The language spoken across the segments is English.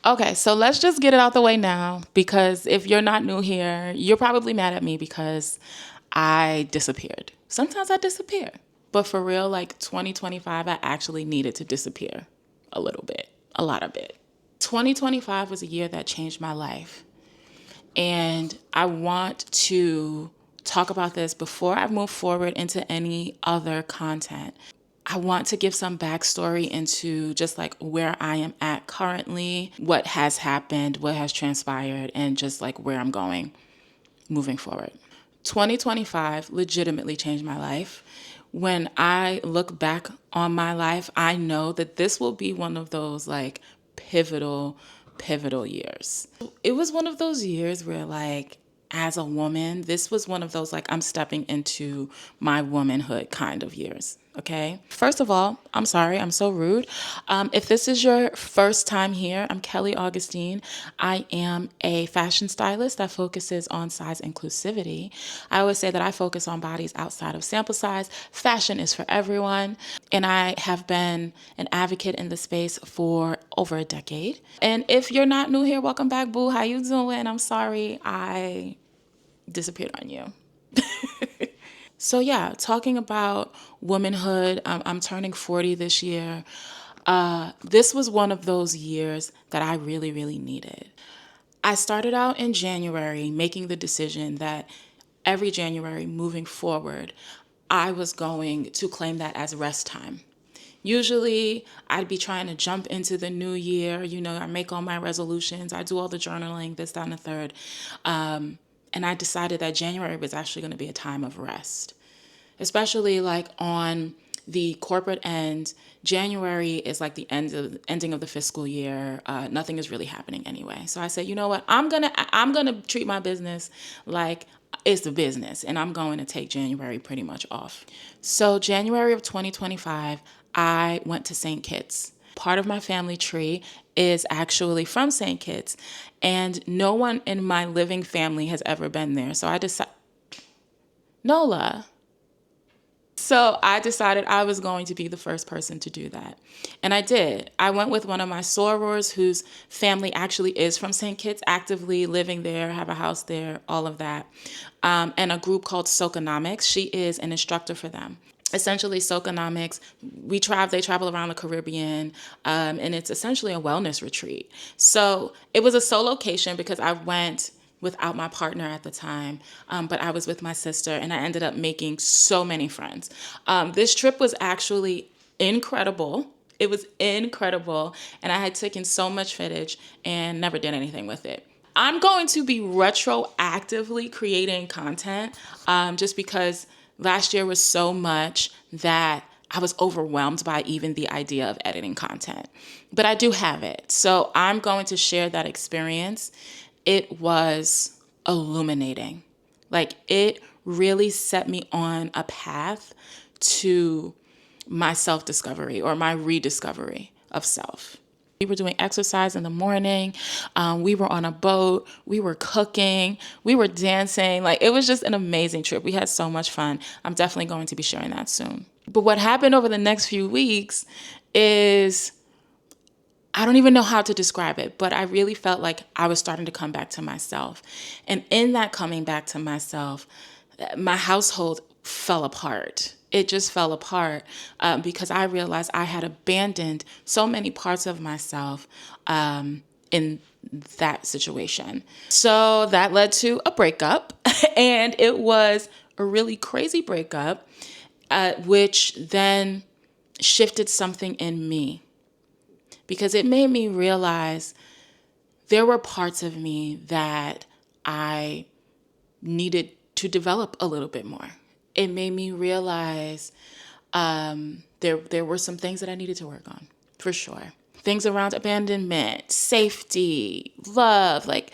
Okay, so let's just get it out the way now because if you're not new here, you're probably mad at me because I disappeared. Sometimes I disappear. But for real, like 2025, I actually needed to disappear a little bit, a lot of it. 2025 was a year that changed my life. And I want to talk about this before I move forward into any other content. I want to give some backstory into just like where I am at currently, what has happened, what has transpired, and just like where I'm going moving forward. 2025 legitimately changed my life. When I look back on my life, I know that this will be one of those like pivotal years. It was one of those years where like as a woman, this was one of those like I'm stepping into my womanhood kind of years. Okay. First of all, I'm sorry, I'm so rude. If this is your first time here, I'm Kelly Augustine. I am a fashion stylist that focuses on size inclusivity. I always say that I focus on bodies outside of sample size. Fashion is for everyone. And I have been an advocate in the space for over a decade. And if you're not new here, welcome back, boo. How you doing? I'm sorry I disappeared on you. So yeah, talking about womanhood, I'm turning 40 this year. This was one of those years that I really needed. I started out in January making the decision that every January moving forward, I was going to claim that as rest time. Usually, I'd be trying to jump into the new year. You know, I make all my resolutions, I do all the journaling, this, that, and the third. And I decided that January was actually going to be a time of rest, especially like on the corporate end. January is like the ending of the fiscal year. Nothing is really happening anyway. So I said, you know what? I'm gonna treat my business like it's the business, and I'm going to take January pretty much off. So January of 2025, I went to St. Kitts. Part of my family tree is actually from St. Kitts, and no one in my living family has ever been there. So I decided, Nola. So I decided I was going to be the first person to do that. And I did. I went with one of my sorors whose family actually is from St. Kitts, actively living there, have a house there, all of that. And a group called Soconomics. She is an instructor for them. Essentially, Soconomics, they travel around the Caribbean, and it's essentially a wellness retreat. So it was a solo location because I went without my partner at the time, but I was with my sister, and I ended up making so many friends. This trip was actually incredible. It was incredible, and I had taken so much footage and never did anything with it. I'm going to be retroactively creating content just because last year was so much that I was overwhelmed by even the idea of editing content. But I do have it. So I'm going to share that experience. It was illuminating. Like it really set me on a path to my self discovery or my rediscovery of self. We were doing exercise in the morning. We were on a boat. We were cooking. We were dancing. Like it was just an amazing trip. We had so much fun. I'm definitely going to be sharing that soon. But what happened over the next few weeks is I don't even know how to describe it, but I really felt like I was starting to come back to myself. And in that coming back to myself, my household fell apart. It just fell apart because I realized I had abandoned so many parts of myself in that situation. So that led to a breakup, and it was a really crazy breakup, which then shifted something in me because it made me realize there were parts of me that I needed to develop a little bit more. It made me realize there were some things that I needed to work on, for sure. Things around abandonment, safety, love, like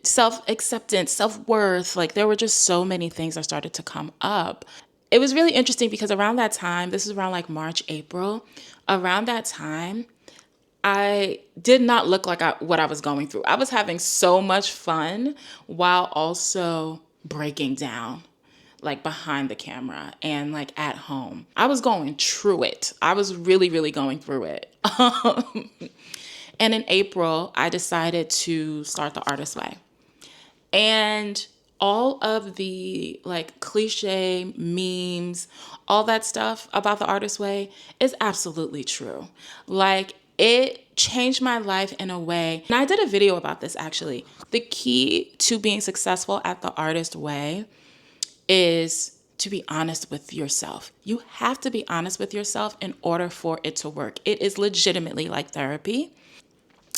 self-acceptance, self-worth. Like there were just so many things that started to come up. It was really interesting because around that time, this is around like March, April, around that time, I did not look like what I was going through. I was having so much fun while also breaking down, like behind the camera and like at home. I was going through it. I was really going through it. And in April, I decided to start the Artist Way. And all of the like cliche memes, all that stuff about the Artist Way is absolutely true. Like it changed my life in a way. And I did a video about this actually. The key to being successful at the Artist Way is to be honest with yourself. You have to be honest with yourself in order for it to work. It is legitimately like therapy.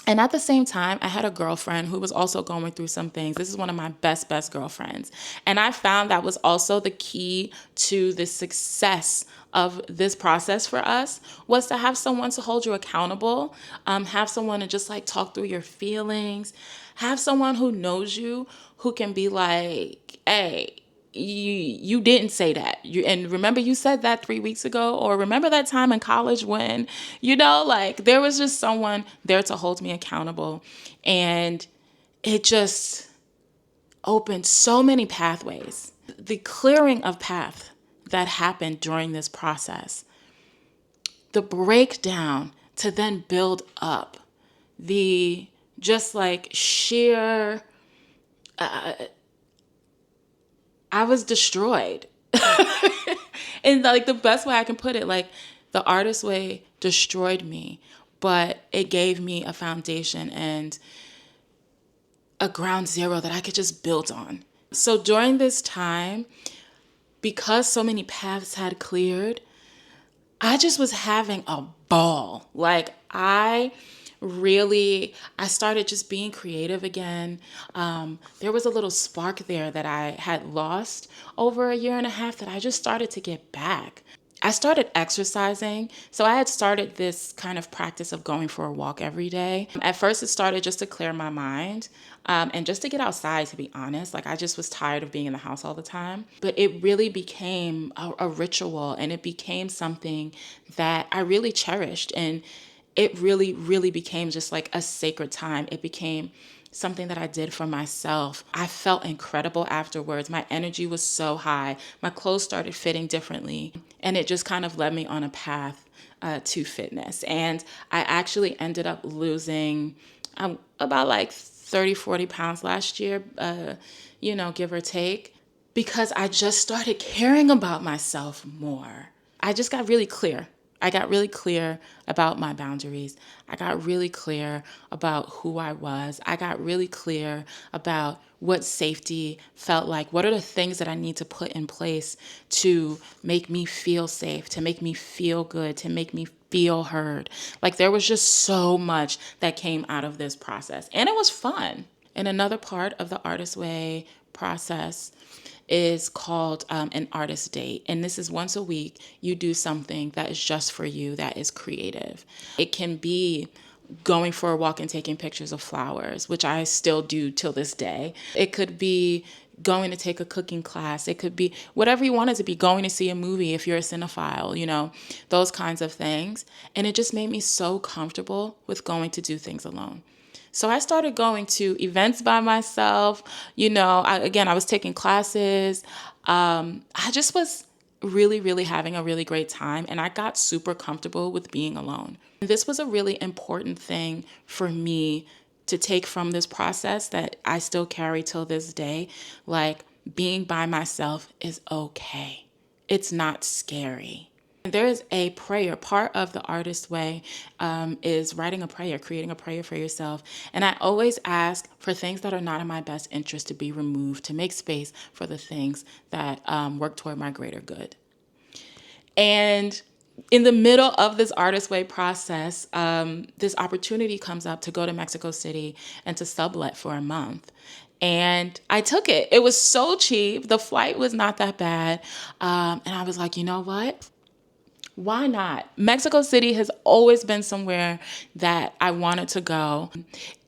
And at the same time, I had a girlfriend who was also going through some things. This is one of my best girlfriends. And I found that was also the key to the success of this process for us, was to have someone to hold you accountable, have someone to just like talk through your feelings, have someone who knows you, who can be like, hey, you didn't say that. And remember you said that 3 weeks ago, or remember that time in college when, like there was just someone there to hold me accountable. And it just opened so many pathways. The clearing of path that happened during this process, the breakdown to then build up, the just like sheer, I was destroyed. And like the best way I can put it, like the Artist Way destroyed me, but it gave me a foundation and a ground zero that I could just build on. So during this time, because so many paths had cleared, I just was having a ball. Like I started just being creative again. There was a little spark there that I had lost over a year and a half that I just started to get back. I started exercising. So I had started this kind of practice of going for a walk every day. At first, it started just to clear my mind and just to get outside, to be honest. Like I just was tired of being in the house all the time. But it really became a ritual, and it became something that I really cherished. And it really, really became just like a sacred time. It became something that I did for myself. I felt incredible afterwards. My energy was so high. My clothes started fitting differently. And it just kind of led me on a path to fitness. And I actually ended up losing about like 30, 40 pounds last year, give or take, because I just started caring about myself more. I just got really clear. I got really clear about my boundaries. I got really clear about who I was. I got really clear about what safety felt like. What are the things that I need to put in place to make me feel safe, to make me feel good, to make me feel heard. Like there was just so much that came out of this process, and it was fun. And another part of the Artist Way process is called an artist date. And this is once a week. You do something that is just for you, that is creative. It can be going for a walk and taking pictures of flowers, which I still do till this day. It could be going to take a cooking class. It could be whatever you want it to be, going to see a movie if you're a cinephile, those kinds of things. And it just made me so comfortable with going to do things alone. So I started going to events by myself. I was taking classes. I just was really, really having a really great time. And I got super comfortable with being alone. And this was a really important thing for me to take from this process that I still carry till this day. Like being by myself is okay. It's not scary. There is a prayer. Part of the Artist Way is writing a prayer, creating a prayer for yourself. And I always ask for things that are not in my best interest to be removed, to make space for the things that work toward my greater good. And in the middle of this Artist Way process, this opportunity comes up to go to Mexico City and to sublet for a month. And I took it. It was so cheap. The flight was not that bad. And I was like, you know what? Why not? Mexico City has always been somewhere that I wanted to go.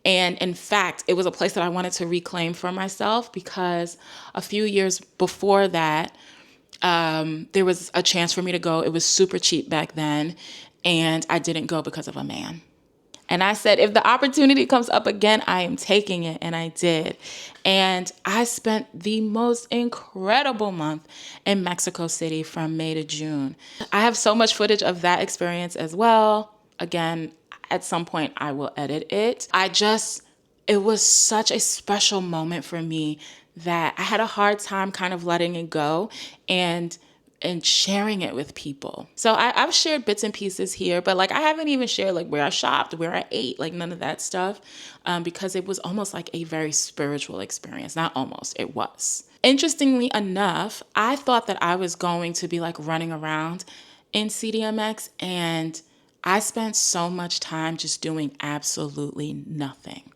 And in fact, it was a place that I wanted to reclaim for myself, because a few years before that, there was a chance for me to go. It was super cheap back then. And I didn't go because of a man. And I said, if the opportunity comes up again, I am taking it. And I did. And I spent the most incredible month in Mexico City from May to June. I have so much footage of that experience as well. Again, At some point, I will edit it. It was such a special moment for me that I had a hard time kind of letting it go and sharing it with people. So I've shared bits and pieces here, but like I haven't even shared like where I shopped, where I ate, like none of that stuff, because it was almost like a very spiritual experience. Not almost, it was. Interestingly enough, I thought that I was going to be like running around in CDMX, and I spent so much time just doing absolutely nothing.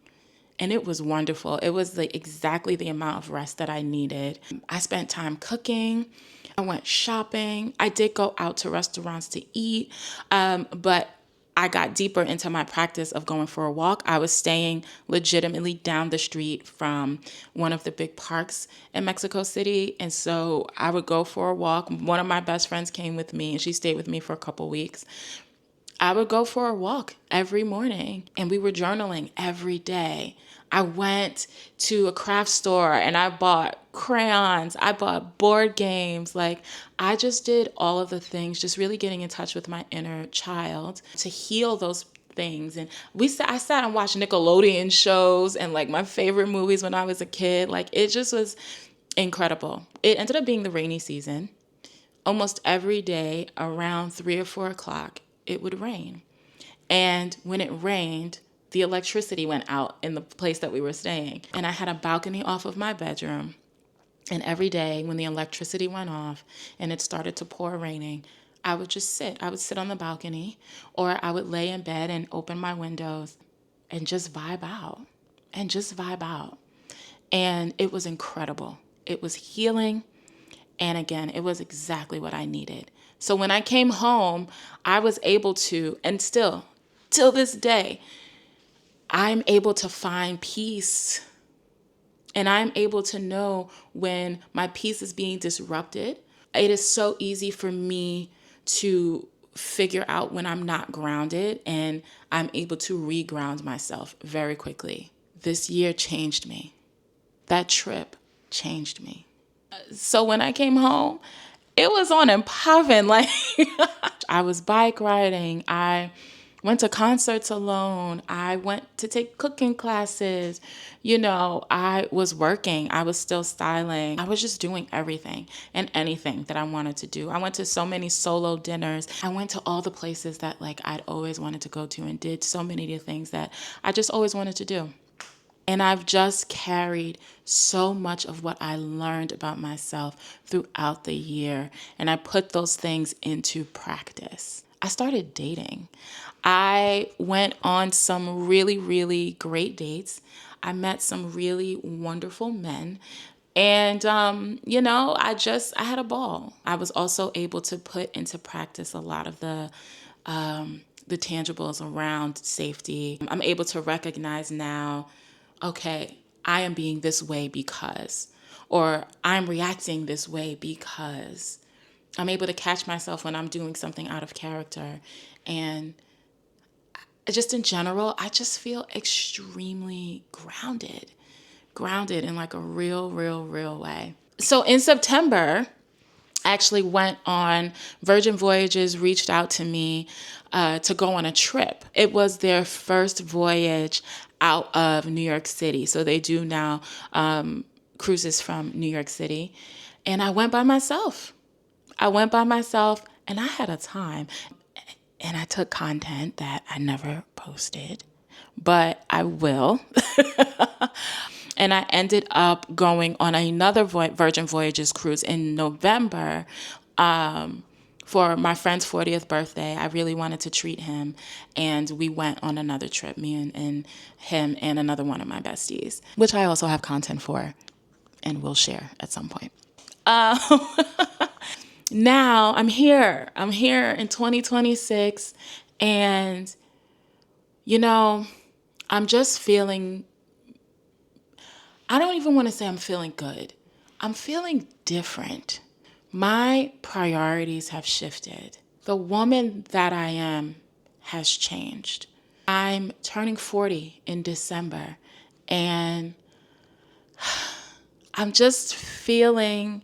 And it was wonderful. It was exactly the amount of rest that I needed. I spent time cooking. I went shopping. I did go out to restaurants to eat, but I got deeper into my practice of going for a walk. I was staying legitimately down the street from one of the big parks in Mexico City. And so I would go for a walk. One of my best friends came with me and she stayed with me for a couple weeks. I would go for a walk every morning and we were journaling every day. I went to a craft store and I bought crayons. I bought board games. Like I just did all of the things, just really getting in touch with my inner child to heal those things. And I sat and watched Nickelodeon shows and like my favorite movies when I was a kid. Like it just was incredible. It ended up being the rainy season. Almost every day around 3 or 4 o'clock, it would rain. And when it rained, the electricity went out in the place that we were staying. And I had a balcony off of my bedroom. And every day when the electricity went off and it started to pour raining, I would just sit. I would sit on the balcony or I would lay in bed and open my windows and just vibe out and just vibe out. And it was incredible. It was healing. And again, it was exactly what I needed. So when I came home, I was able to, and still, till this day, I'm able to find peace. And I'm able to know when my peace is being disrupted. It is so easy for me to figure out when I'm not grounded, and I'm able to reground myself very quickly. This year changed me. That trip changed me. So when I came home, it was on and popping. Like I was bike riding. I went to concerts alone. I went to take cooking classes. I was working. I was still styling. I was just doing everything and anything that I wanted to do. I went to so many solo dinners. I went to all the places that like I'd always wanted to go to and did so many of the things that I just always wanted to do. And I've just carried so much of what I learned about myself throughout the year. And I put those things into practice. I started dating. I went on some really, really great dates. I met some really wonderful men. And, I had a ball. I was also able to put into practice a lot of the tangibles around safety. I'm able to recognize now, okay, I am being this way because, or I'm reacting this way because. I'm able to catch myself when I'm doing something out of character. And just in general, I just feel extremely grounded in like a real, real, real way. So in September, I actually went on Virgin Voyages, reached out to me to go on a trip. It was their first voyage out of New York City. So they do now cruises from New York City. And I went by myself. And I had a time. And I took content that I never posted, but I will. And I ended up going on another Virgin Voyages cruise in November for my friend's 40th birthday. I really wanted to treat him. And we went on another trip, me and him and another one of my besties, which I also have content for and will share at some point. Now I'm here in 2026, and I'm just feeling, I don't even want to say I'm feeling good. I'm feeling different. My priorities have shifted. The woman that I am has changed. I'm turning 40 in December, and I'm just feeling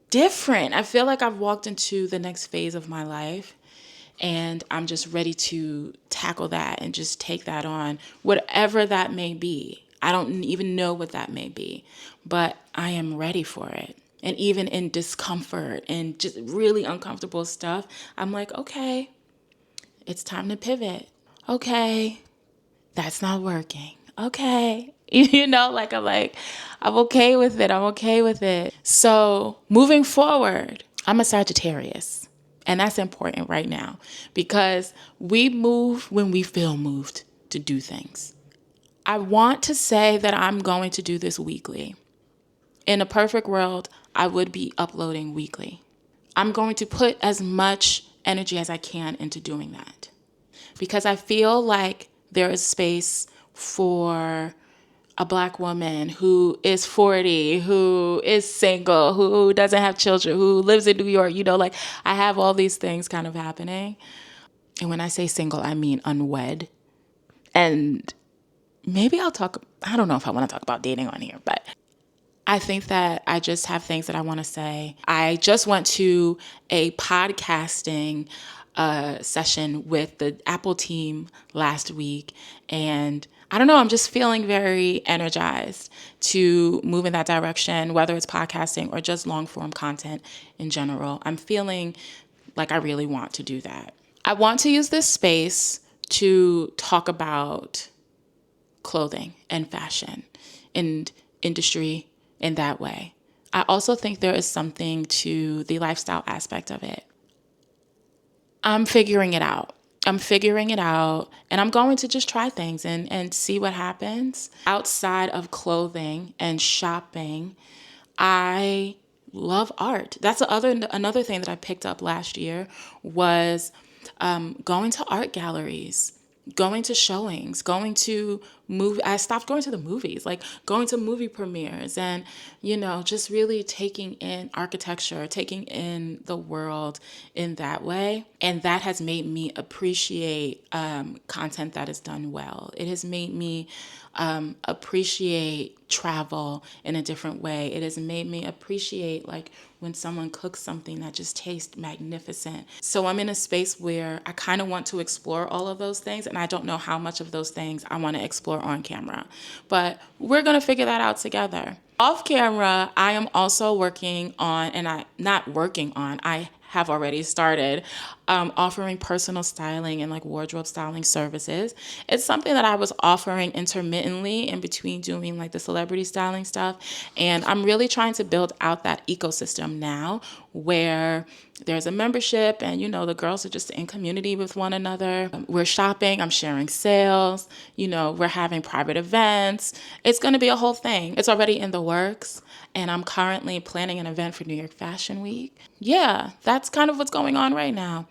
different. I feel like I've walked into the next phase of my life, And I'm just ready to tackle that and just take that on, whatever that may be. I don't even know what that may be, but I am ready for it. And even in discomfort and just really uncomfortable stuff, I'm like, okay, it's time to pivot. Okay, that's not working. Okay. I'm okay with it. I'm okay with it. So moving forward, I'm a Sagittarius. And that's important right now because we move when we feel moved to do things. I want to say that I'm going to do this weekly. In a perfect world, I would be uploading weekly. I'm going to put as much energy as I can into doing that because I feel like there is space for a Black woman who is 40, who is single, who doesn't have children, who lives in New York. I have all these things kind of happening. And when I say single, I mean unwed. And maybe I don't know if I want to talk about dating on here, but I think that I just have things that I want to say. I just went to a podcasting session with the Apple team last week. And I don't know, I'm just feeling very energized to move in that direction, whether it's podcasting or just long form content in general. I'm feeling like I really want to do that. I want to use this space to talk about clothing and fashion and industry in that way. I also think there is something to the lifestyle aspect of it. I'm figuring it out. And I'm going to just try things and see what happens. Outside of clothing and shopping, I love art. That's another thing that I picked up last year was going to art galleries, going to showings, I stopped going to the movies, like going to movie premieres and, just really taking in architecture, taking in the world in that way. And that has made me appreciate content that is done well. It has made me appreciate travel in a different way. It has made me appreciate when someone cooks something that just tastes magnificent. So I'm in a space where I kind of want to explore all of those things, and I don't know how much of those things I want to explore on camera. But we're going to figure that out together. Off camera, I am also working on, I have already started offering personal styling and wardrobe styling services. It's something that I was offering intermittently in between doing the celebrity styling stuff. And I'm really trying to build out that ecosystem now where there's a membership and, the girls are just in community with one another. We're shopping, I'm sharing sales, we're having private events. It's going to be a whole thing. It's already in the works. And I'm currently planning an event for New York Fashion Week. Yeah, that's kind of what's going on right now.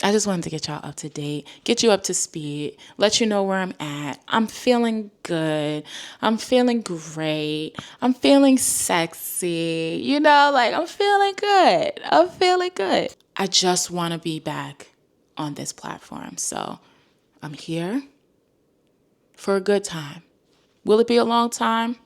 I just wanted to get y'all up to date, get you up to speed, let you know where I'm at. I'm feeling good. I'm feeling great. I'm feeling sexy. I'm feeling good. I'm feeling good. I just want to be back on this platform. So I'm here for a good time. Will it be a long time?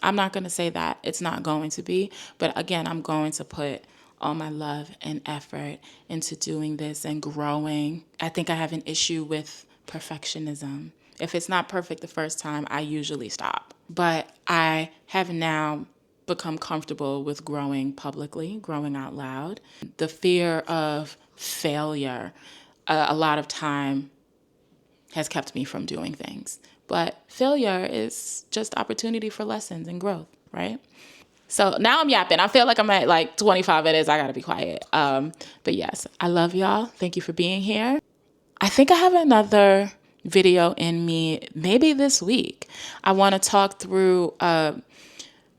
I'm not going to say that. It's not going to be. But again, I'm going to put all my love and effort into doing this and growing. I think I have an issue with perfectionism. If it's not perfect the first time, I usually stop. But I have now become comfortable with growing publicly, growing out loud. The fear of failure, a lot of time has kept me from doing things. But failure is just opportunity for lessons and growth, right? So now I'm yapping. I feel like I'm at 25 minutes. I got to be quiet. But yes, I love y'all. Thank you for being here. I think I have another video in me maybe this week. I want to talk through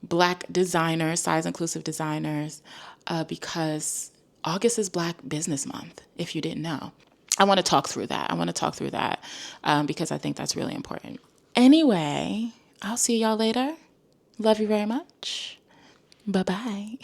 Black designers, size inclusive designers, because August is Black Business Month, if you didn't know. I want to talk through that because I think that's really important. Anyway, I'll see y'all later. Love you very much. Bye-bye.